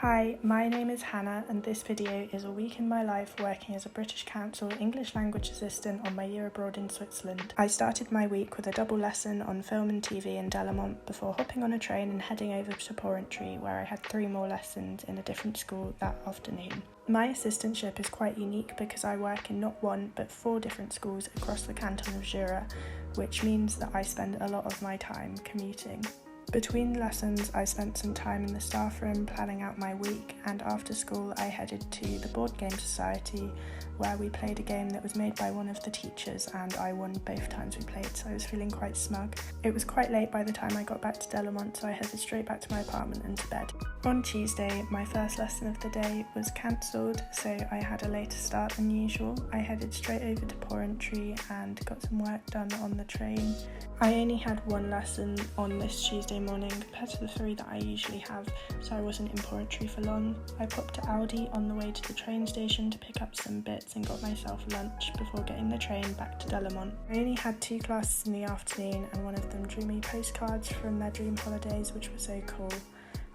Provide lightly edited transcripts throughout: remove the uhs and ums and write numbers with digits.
Hi, my name is Hannah and this video is a week in my life working as a British Council English language assistant on my year abroad in Switzerland. I started my week with a double lesson on film and TV in Delamont before hopping on a train and heading over to Porrentry, where I had 3 more lessons in a different school that afternoon. My assistantship is quite unique because I work in not 1 but 4 different schools across the canton of Jura, which means that I spend a lot of my time commuting. Between lessons, I spent some time in the staff room planning out my week, and after school I headed to the Board Game Society, where we played a game that was made by one of the teachers and I won both times we played, so I was feeling quite smug. It was quite late by the time I got back to Delamont, so I headed straight back to my apartment and to bed. On Tuesday, my first lesson of the day was cancelled, so I had a later start than usual. I headed straight over to Porrentry and got some work done on the train. I only had 1 lesson on this Tuesday morning compared to the 3 that I usually have, so I wasn't in Porrentry for long. I popped to Aldi on the way to the train station to pick up some bits and got myself lunch before getting the train back to Delamont. I only had 2 classes in the afternoon and one of them drew me postcards from their dream holidays, which were so cool.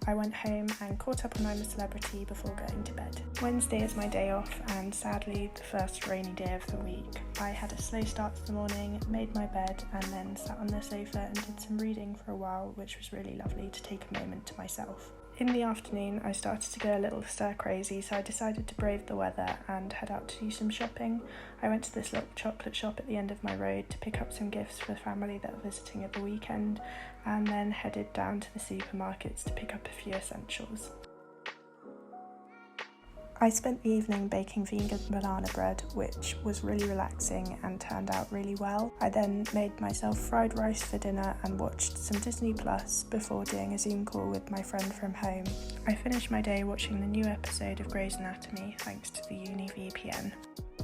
I went home and caught up on I'm a Celebrity before going to bed. Wednesday is my day off and sadly the first rainy day of the week. I had a slow start to the morning, made my bed and then sat on the sofa and did some reading for a while, which was really lovely to take a moment to myself. In the afternoon I started to go a little stir crazy, so I decided to brave the weather and head out to do some shopping. I went to this little chocolate shop at the end of my road to pick up some gifts for the family that were visiting at the weekend, and then headed down to the supermarkets to pick up a few essentials. I spent the evening baking vegan banana bread, which was really relaxing and turned out really well. I then made myself fried rice for dinner and watched some Disney Plus before doing a Zoom call with my friend from home. I finished my day watching the new episode of Grey's Anatomy thanks to the uni VPN.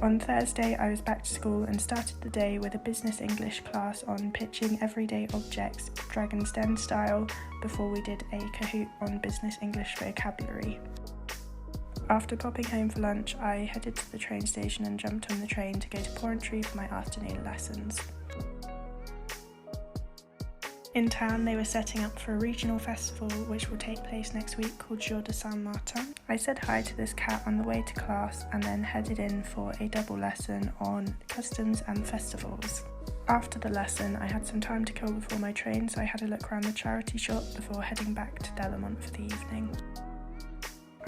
On Thursday, I was back to school and started the day with a business English class on pitching everyday objects, Dragon's Den style, before we did a Kahoot on business English vocabulary. After popping home for lunch, I headed to the train station and jumped on the train to go to Porrentry for my afternoon lessons. In town, they were setting up for a regional festival which will take place next week called Jour de Saint-Martin. I said hi to this cat on the way to class and then headed in for a double lesson on customs and festivals. After the lesson, I had some time to kill before my train, so I had a look around the charity shop before heading back to Delamont for the evening.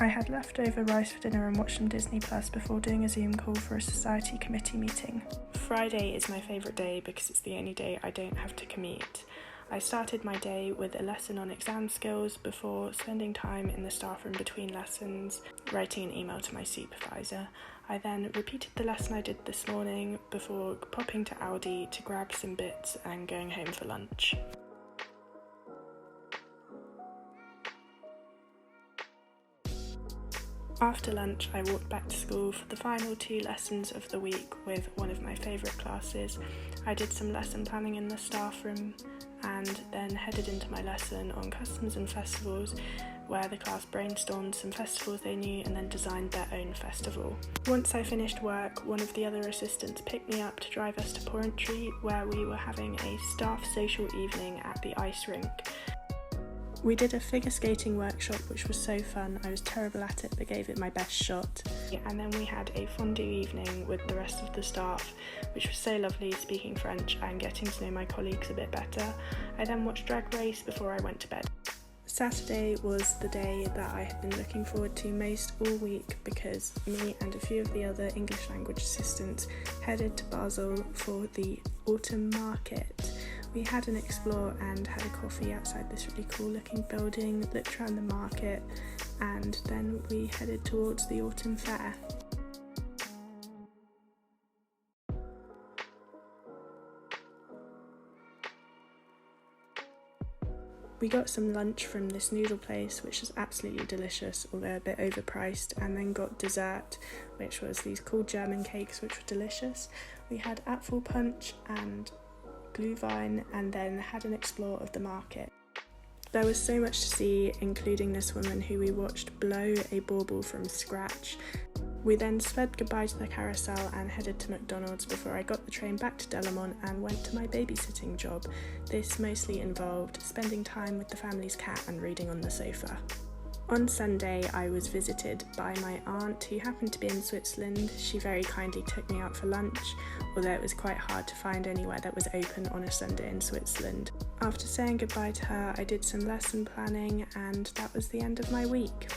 I had leftover rice for dinner and watched some Disney Plus before doing a Zoom call for a society committee meeting. Friday is my favourite day because it's the only day I don't have to commute. I started my day with a lesson on exam skills before spending time in the staff room between lessons, writing an email to my supervisor. I then repeated the lesson I did this morning before popping to Aldi to grab some bits and going home for lunch. After lunch, I walked back to school for the final 2 lessons of the week with one of my favourite classes. I did some lesson planning in the staff room and then headed into my lesson on customs and festivals, where the class brainstormed some festivals they knew and then designed their own festival. Once I finished work, one of the other assistants picked me up to drive us to Porrentry, where we were having a staff social evening at the ice rink. We did a figure skating workshop which was so fun. I was terrible at it but gave it my best shot. And then we had a fondue evening with the rest of the staff, which was so lovely, speaking French and getting to know my colleagues a bit better. I then watched Drag Race before I went to bed. Saturday was the day that I had been looking forward to most all week because me and a few of the other English language assistants headed to Basel for the autumn market. We had an explore and had a coffee outside this really cool looking building, looked around the market, and then we headed towards the autumn fair. We got some lunch from this noodle place, which was absolutely delicious, although a bit overpriced, and then got dessert, which was these cool German cakes, which were delicious. We had apple punch and Glühwein, and then had an explore of the market. There was so much to see, including this woman who we watched blow a bauble from scratch. We then said goodbye to the carousel and headed to McDonald's before I got the train back to Delamont and went to my babysitting job. This mostly involved spending time with the family's cat and reading on the sofa. On Sunday, I was visited by my aunt who happened to be in Switzerland. She very kindly took me out for lunch, although it was quite hard to find anywhere that was open on a Sunday in Switzerland. After saying goodbye to her, I did some lesson planning, and that was the end of my week.